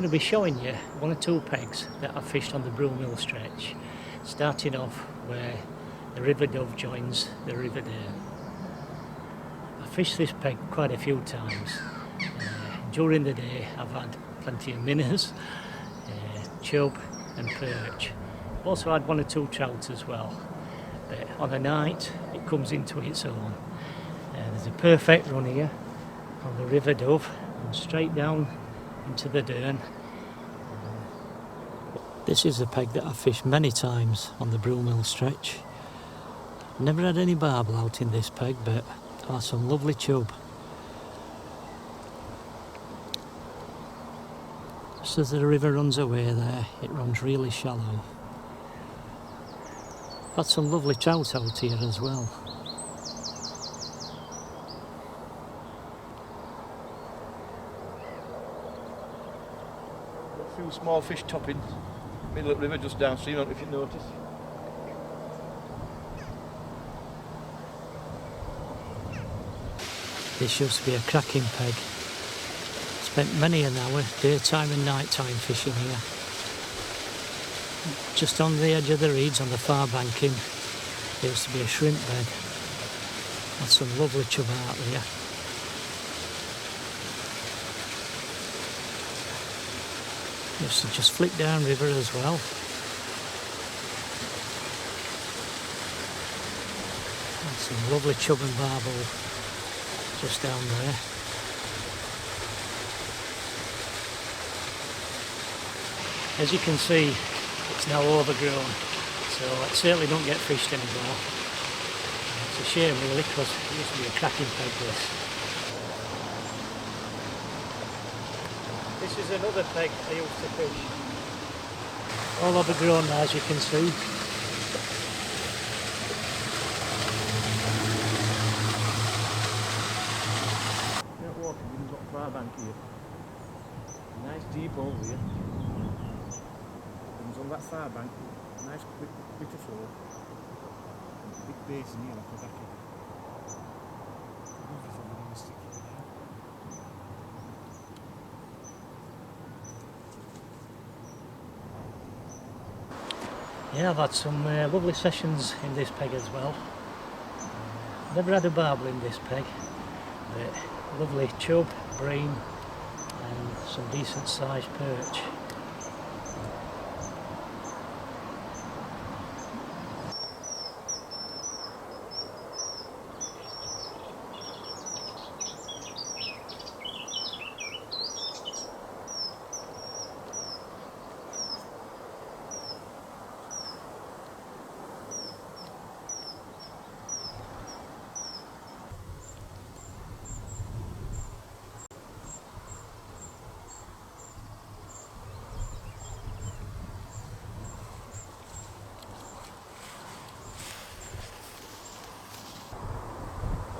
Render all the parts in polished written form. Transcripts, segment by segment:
going to be showing you one or two pegs that I fished on the Broomhill stretch, starting off where the River Dove joins the River Dearne. I fished this peg quite a few times. During the day I've had plenty of minnows, chub and perch. I've also had one or two trout as well, but on a night it comes into its own. There's a perfect run here on the River Dove and straight down into the Dearne. This is a peg that I've fished many times on the Broomhill stretch. Never had any barbel out in this peg, but some lovely chub. Just as the river runs away there, it runs really shallow. Had some lovely trout out here as well. A few small fish topping, middle of the river just downstream, I don't know if you noticed. This used to be a cracking peg. Spent many an hour, daytime and nighttime fishing here. Just on the edge of the reeds on the far banking, there used to be a shrimp bed. Had some lovely chub out here. Used to just flick down river as well. And some lovely chub and barbel just down there. As you can see, it's now overgrown, so it certainly don't get fished anymore. It's a shame really, because it used to be a cracking peg this. This is another peg I used to fish. All overgrown now, as you can see. That water comes up far bank here. Nice deep hole here. Comes on that far bank, nice quick bit of flow. Big basin here like a bucket. Beautiful little stick here. Yeah, I've had some lovely sessions in this peg as well. Never had a barbel in this peg, but lovely chub, bream and some decent sized perch.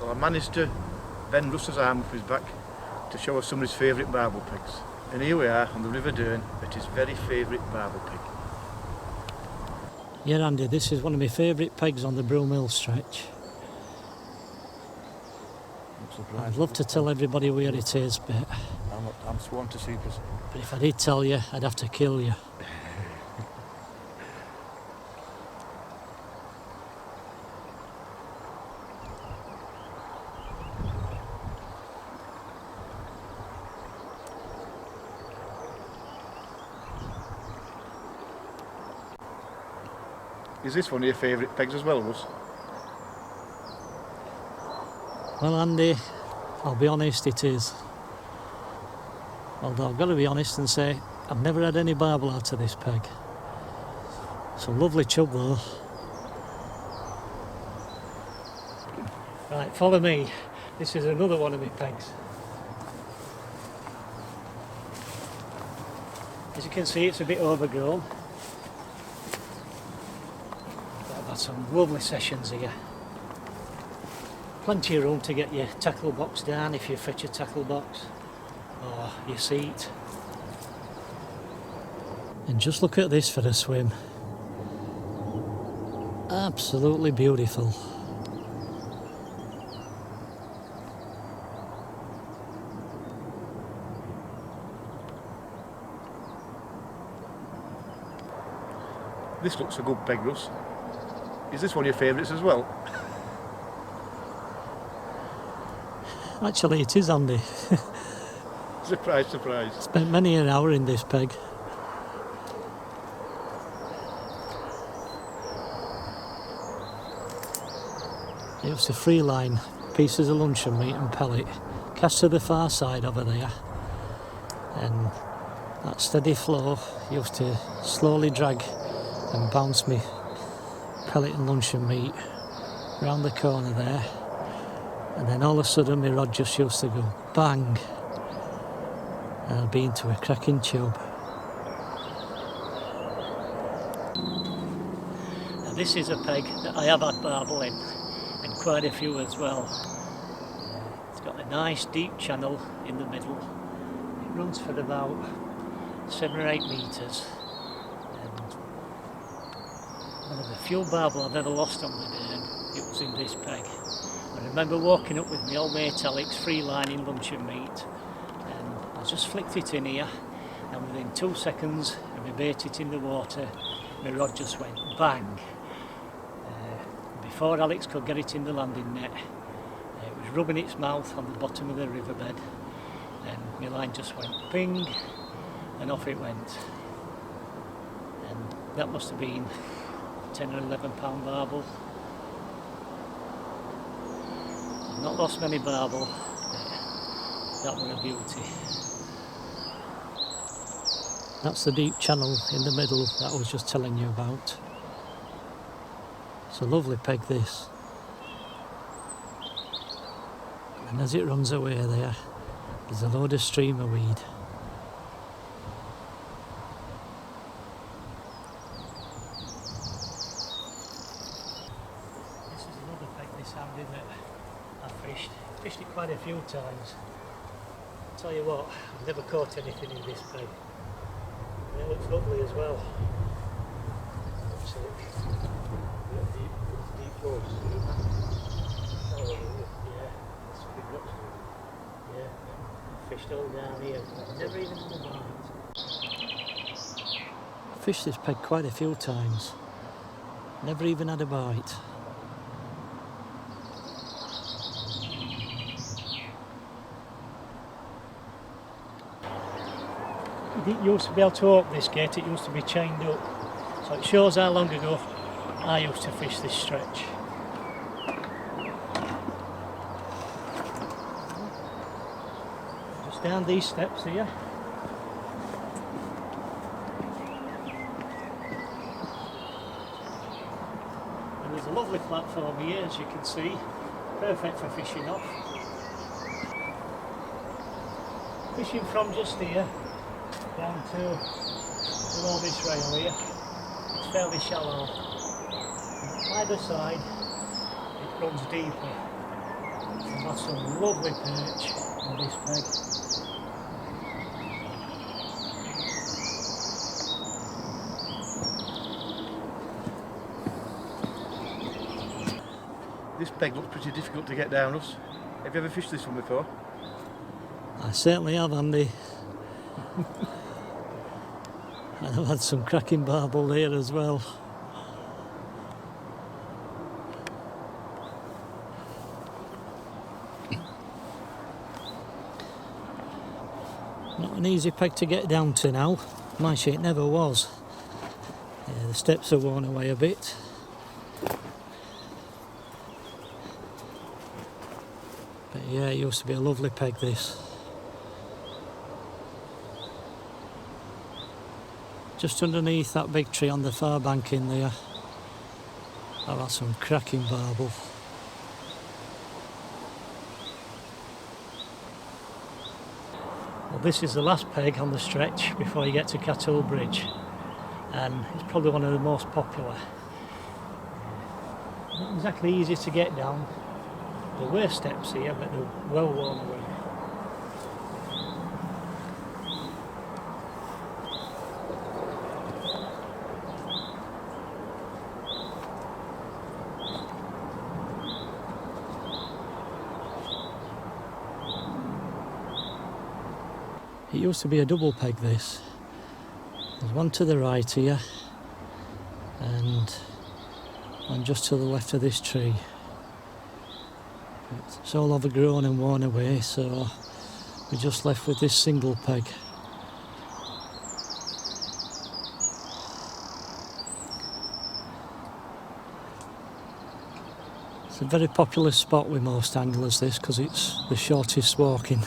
Well, I managed to bend Russ's arm off his back to show us some of his favourite barbel pegs. And here we are on the River Dearne at his very favourite barbel peg. Yeah, Andy, this is one of my favourite pegs on the Broomhill stretch. I'd love to tell everybody where it is, but I'm sworn to secrecy. But if I did tell you, I'd have to kill you. Is this one of your favourite pegs as well, Russ? Well, Andy, I'll be honest, it is. Although I've got to be honest and say, I've never had any barbel out of this peg. Some lovely chub though. Right, follow me. This is another one of my pegs. As you can see, it's a bit overgrown. But I've had some lovely sessions here. Plenty of room to get your tackle box down if you fetch a tackle box, or your seat. And just look at this for a swim. Absolutely beautiful. This looks a good peg, Russ. Is this one of your favourites as well? Actually, it is, Andy. Surprise, surprise. Spent many an hour in this peg. It used to free line pieces of luncheon meat and pellet, cast to the far side over there, and that steady flow used to slowly drag and bounce me pellet and luncheon meat round the corner there, and then all of a sudden my rod just used to go bang, and I'd be into a cracking chub. Now this is a peg that I have had barbel in, and quite a few as well. It's got a nice deep channel in the middle. It runs for about 7 or 8 metres, and one of the few barbel I've ever lost on the Dearne, it was in this peg. I remember walking up with my old mate Alex, free lining luncheon meat, and I just flicked it in here, and within 2 seconds of me bait it in the water, my rod just went bang. Before Alex could get it in the landing net, it was rubbing its mouth on the bottom of the riverbed, and my line just went ping, and off it went. And that must have been 10 or 11 pound barbel. I've not lost many barbel, that was a beauty. That's the deep channel in the middle that I was just telling you about. It's a lovely peg, this. And as it runs away there, there's a load of streamer weed. This is another peg, this Andy, that I've fished. Fished it quite a few times. I'll tell you what, I've never caught anything in this peg. And it looks lovely as well. Fished all down here. Never even had a bite. I've fished this peg quite a few times. Never even had a bite. You didn't used to be able to open this gate, it used to be chained up. So it shows how long ago I used to fish this stretch. Just down these steps here. And there's a lovely platform here, as you can see. Perfect for fishing off. Fishing from just here down to below this rail here. It's fairly shallow. Either side it runs deeper, and that's some lovely perch on this peg. This peg looks pretty difficult to get down, Russ. Have you ever fished this one before? I certainly have, Andy. And I've had some cracking barbel there as well. Not an easy peg to get down to now. My shit never was. Yeah, the steps are worn away a bit. But yeah, it used to be a lovely peg, this. Just underneath that big tree on the far bank in there, I've had some cracking barbel. Well, this is the last peg on the stretch before you get to Cattle Bridge, and it's probably one of the most popular. Not exactly easy to get down. There were steps here, but they're well worn away. It used to be a double peg, this. There's one to the right here, and just to the left of this tree. It's all overgrown and worn away, so we're just left with this single peg. It's a very popular spot with most anglers, this, because it's the shortest walking.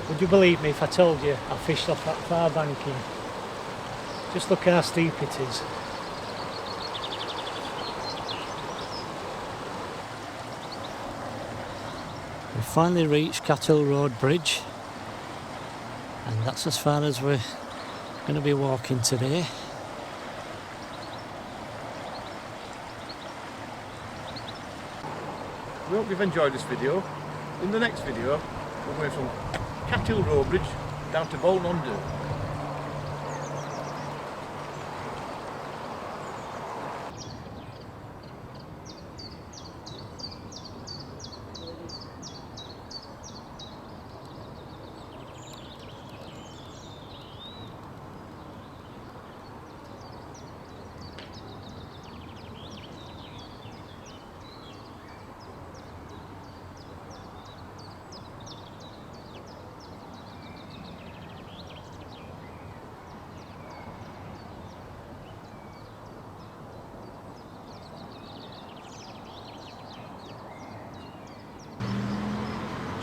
Would you believe me if I told you I fished off that far banking? Just look how steep it is. We've finally reached Cathill Road Bridge, and that's as far as we're going to be walking today. We hope you've enjoyed this video. In the next video, we're going from Cathill Road Bridge down to Bolton-on-Doon.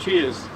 Cheers.